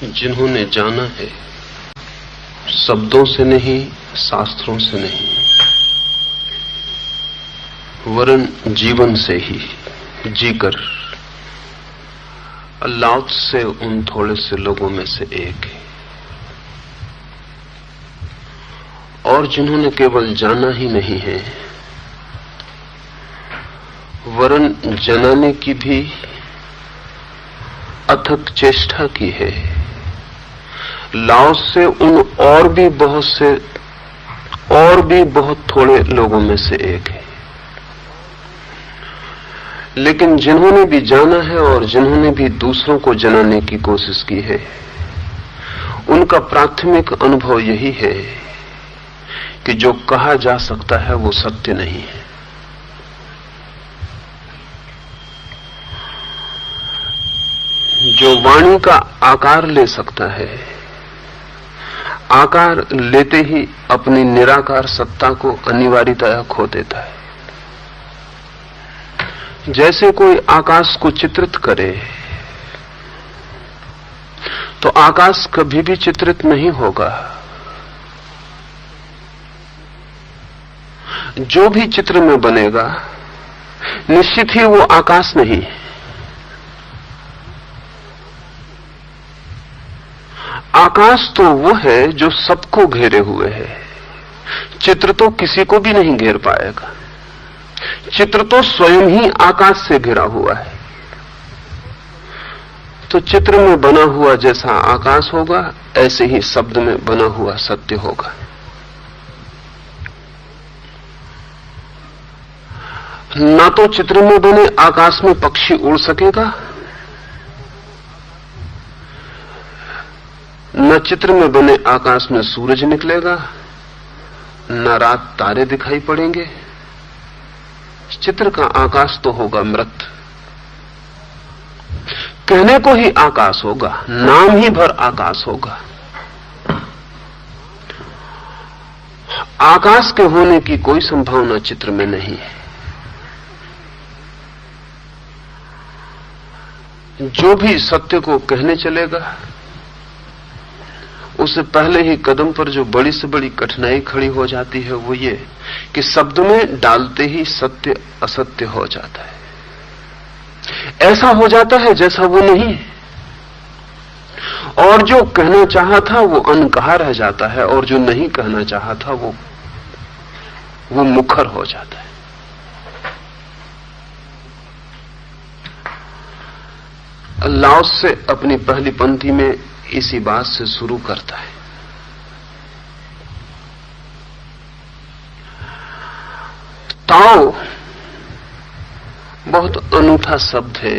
जिन्होंने जाना है शब्दों से नहीं, शास्त्रों से नहीं, वरन जीवन से ही जीकर अल्लाह से उन थोड़े से लोगों में से एक है। और जिन्होंने केवल जाना ही नहीं है वरन जनाने की भी अथक चेष्टा की है, लाओस से उन और भी बहुत थोड़े लोगों में से एक है। लेकिन जिन्होंने भी जाना है और जिन्होंने भी दूसरों को जनाने की कोशिश की है, उनका प्राथमिक अनुभव यही है कि जो कहा जा सकता है वो सत्य नहीं है। जो वाणी का आकार ले सकता है, आकार लेते ही अपनी निराकार सत्ता को अनिवार्यतया खो देता है। जैसे कोई आकाश को चित्रित करे तो आकाश कभी भी चित्रित नहीं होगा। जो भी चित्र में बनेगा निश्चित ही वो आकाश नहीं है। आकाश तो वो है जो सबको घेरे हुए है। चित्र तो किसी को भी नहीं घेर पाएगा। चित्र तो स्वयं ही आकाश से घिरा हुआ है। तो चित्र में बना हुआ जैसा आकाश होगा, ऐसे ही शब्द में बना हुआ सत्य होगा। ना तो चित्र में बने आकाश में पक्षी उड़ सकेगा, न चित्र में बने आकाश में सूरज निकलेगा, न रात तारे दिखाई पड़ेंगे। चित्र का आकाश तो होगा मृत। कहने को ही आकाश होगा, नाम ही भर आकाश होगा। आकाश के होने की कोई संभावना चित्र में नहीं है। जो भी सत्य को कहने चलेगा, उससे पहले ही कदम पर जो बड़ी से बड़ी कठिनाई खड़ी हो जाती है वो ये कि शब्द में डालते ही सत्य असत्य हो जाता है। ऐसा हो जाता है जैसा वो नहीं है, और जो कहना चाहा था वो अनकहा रह जाता है, और जो नहीं कहना चाहा था वो मुखर हो जाता है। लाओस से अपनी पहली पंक्ति में इसी बात से शुरू करता है। ताओ बहुत अनूठा शब्द है।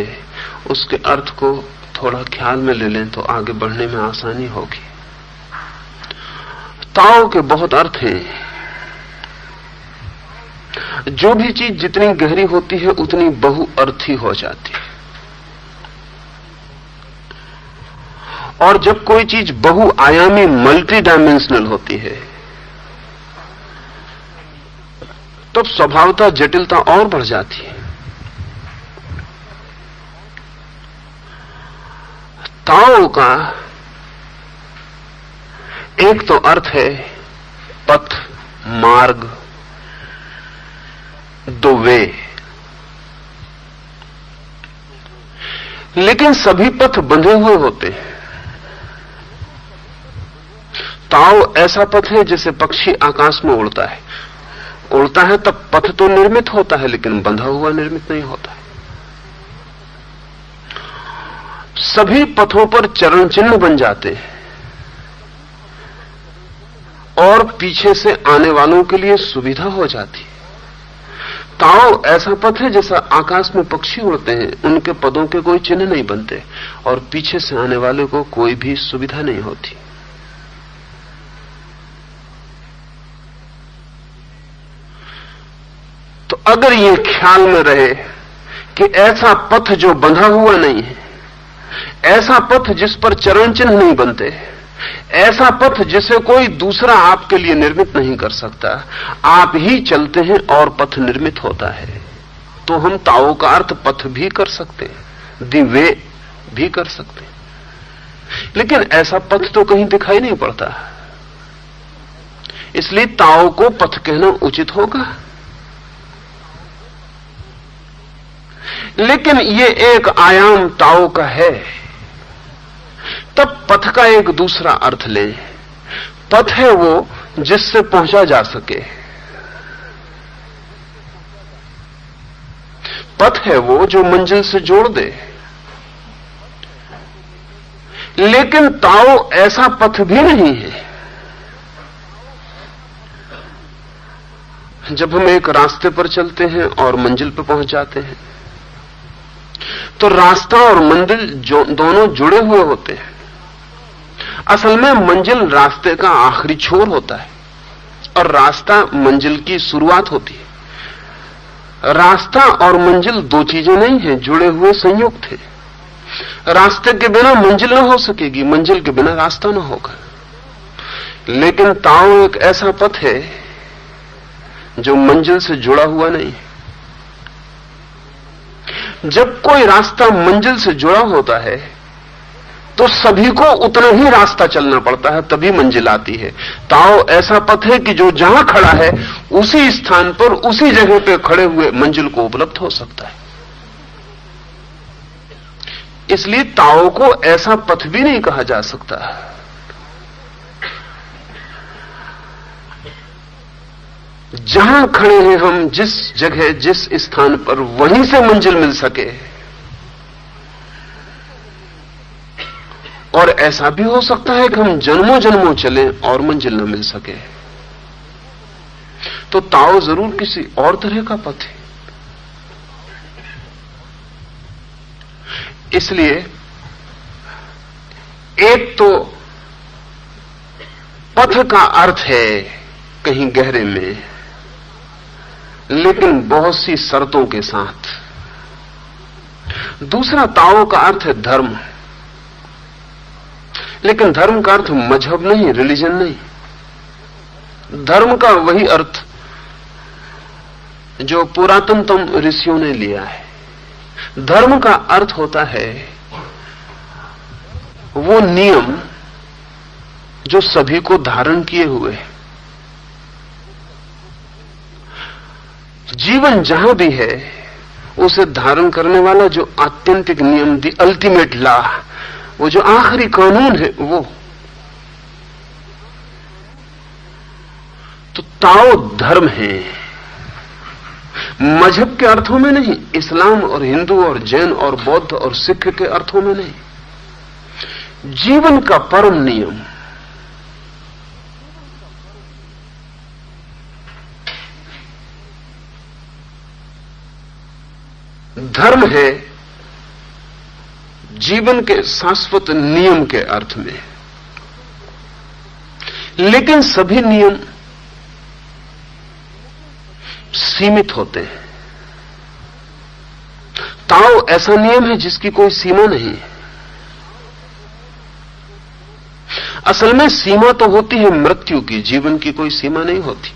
उसके अर्थ को थोड़ा ख्याल में ले लें तो आगे बढ़ने में आसानी होगी। ताओ के बहुत अर्थ हैं। जो भी चीज जितनी गहरी होती है उतनी बहुअर्थी हो जाती है, और जब कोई चीज बहुआयामी मल्टी डायमेंशनल होती है तब स्वभावतः जटिलता और बढ़ जाती है। ताओ का एक तो अर्थ है पथ, मार्ग, दो वे। लेकिन सभी पथ बंधे हुए होते हैं। ताओ ऐसा पथ है जैसे पक्षी आकाश में उड़ता है तब पथ तो निर्मित होता है लेकिन बंधा हुआ निर्मित नहीं होता है। सभी पथों पर चरण चिन्ह बन जाते हैं और पीछे से आने वालों के लिए सुविधा हो जाती है। ताओ ऐसा पथ है जैसा आकाश में पक्षी उड़ते हैं, उनके पदों के कोई चिन्ह नहीं बनते और पीछे से आने वाले को कोई भी सुविधा नहीं होती। तो अगर ये ख्याल में रहे कि ऐसा पथ जो बंधा हुआ नहीं है, ऐसा पथ जिस पर चरण चिन्ह नहीं बनते, ऐसा पथ जिसे कोई दूसरा आपके लिए निर्मित नहीं कर सकता, आप ही चलते हैं और पथ निर्मित होता है, तो हम ताओ का अर्थ पथ भी कर सकते हैं, दी वे भी कर सकते हैं। लेकिन ऐसा पथ तो कहीं दिखाई नहीं पड़ता, इसलिए ताओ को पथ कहना उचित होगा। लेकिन ये एक आयाम ताओ का है, तब पथ का एक दूसरा अर्थ ले। पथ है वो जिससे पहुंचा जा सके, पथ है वो जो मंजिल से जोड़ दे। लेकिन ताओ ऐसा पथ भी नहीं है। जब हम एक रास्ते पर चलते हैं और मंजिल पर पहुंच जाते हैं, तो रास्ता और मंजिल दोनों जुड़े हुए होते हैं। असल में मंजिल रास्ते का आखिरी छोर होता है और रास्ता मंजिल की शुरुआत होती है। रास्ता और मंजिल दो चीजें नहीं हैं, जुड़े हुए संयुक्त हैं। रास्ते के बिना मंजिल न हो सकेगी, मंजिल के बिना रास्ता न होगा। लेकिन ताओ एक ऐसा पथ है जो मंजिल से जुड़ा हुआ नहीं। जब कोई रास्ता मंजिल से जुड़ा होता है तो सभी को उतना ही रास्ता चलना पड़ता है, तभी मंजिल आती है। ताओ ऐसा पथ है कि जो जहां खड़ा है उसी स्थान पर उसी जगह पर खड़े हुए मंजिल को उपलब्ध हो सकता है। इसलिए ताओ को ऐसा पथ भी नहीं कहा जा सकता। जहां खड़े हैं हम, जिस जगह जिस स्थान पर, वहीं से मंजिल मिल सके। और ऐसा भी हो सकता है कि हम जन्मों जन्मों चलें और मंजिल न मिल सके। तो ताओ जरूर किसी और तरह का पथ है। इसलिए एक तो पथ का अर्थ है कहीं गहरे में, लेकिन बहुत सी शर्तों के साथ। दूसरा ताओ का अर्थ है धर्म, लेकिन धर्म का अर्थ मजहब नहीं, रिलीजन नहीं। धर्म का वही अर्थ जो पुरातनतम ऋषियों ने लिया है। धर्म का अर्थ होता है वो नियम जो सभी को धारण किए हुए है। जीवन जहां भी है उसे धारण करने वाला जो आत्यंतिक नियम, दी अल्टीमेट लॉ, वो जो आखिरी कानून है, वो। तो ताओ धर्म है, मजहब के अर्थों में नहीं, इस्लाम और हिंदू और जैन और बौद्ध और सिख के अर्थों में नहीं। जीवन का परम नियम। धर्म है जीवन के शाश्वत नियम के अर्थ में, लेकिन सभी नियम सीमित होते हैं। ताओ ऐसा नियम है जिसकी कोई सीमा नहीं है। असल में सीमा तो होती है मृत्यु की, जीवन की कोई सीमा नहीं होती।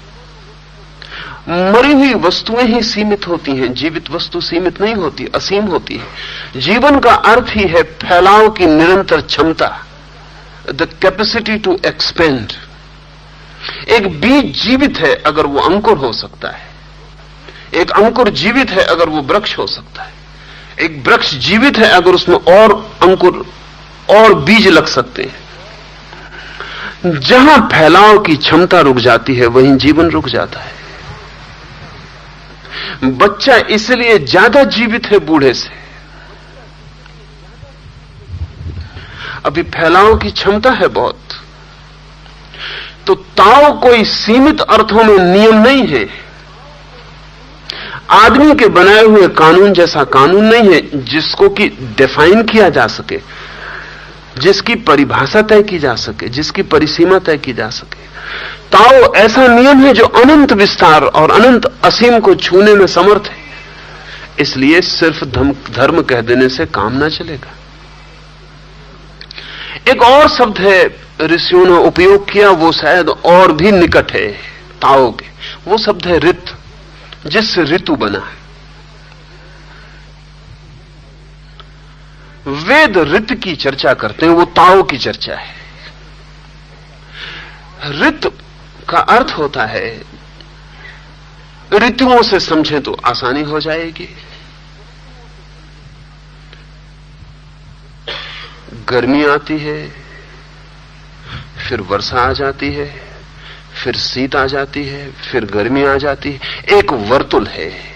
मरी हुई वस्तुएं ही सीमित होती हैं, जीवित वस्तु सीमित नहीं होती, असीम होती है। जीवन का अर्थ ही है फैलाव की निरंतर क्षमता, द कैपेसिटी टू एक्सपेंड। एक बीज जीवित है अगर वो अंकुर हो सकता है, एक अंकुर जीवित है अगर वो वृक्ष हो सकता है, एक वृक्ष जीवित है अगर उसमें और अंकुर और बीज लग सकते हैं। जहां फैलाव की क्षमता रुक जाती है वहीं जीवन रुक जाता है। बच्चा इसलिए ज्यादा जीवित है बूढ़े से, अभी फैलाव की क्षमता है बहुत। तो ताओ कोई सीमित अर्थों में नियम नहीं है, आदमी के बनाए हुए कानून जैसा कानून नहीं है जिसको कि डिफाइन किया जा सके, जिसकी परिभाषा तय की जा सके, जिसकी परिसीमा तय की जा सके। ताओ ऐसा नियम है जो अनंत विस्तार और अनंत असीम को छूने में समर्थ है। इसलिए सिर्फ धर्म कह देने से काम ना चलेगा। एक और शब्द है ऋषियों ने उपयोग किया, वो शायद और भी निकट है ताओ के। वो शब्द है ऋत, जिससे ऋतु बना है। वेद ऋत की चर्चा करते हैं, वो ताओ की चर्चा है। ऋत का अर्थ होता है, ऋतुओं से समझें तो आसानी हो जाएगी। गर्मी आती है, फिर वर्षा आ जाती है, फिर शीत आ जाती है, फिर गर्मी आ जाती है। एक वर्तुल है।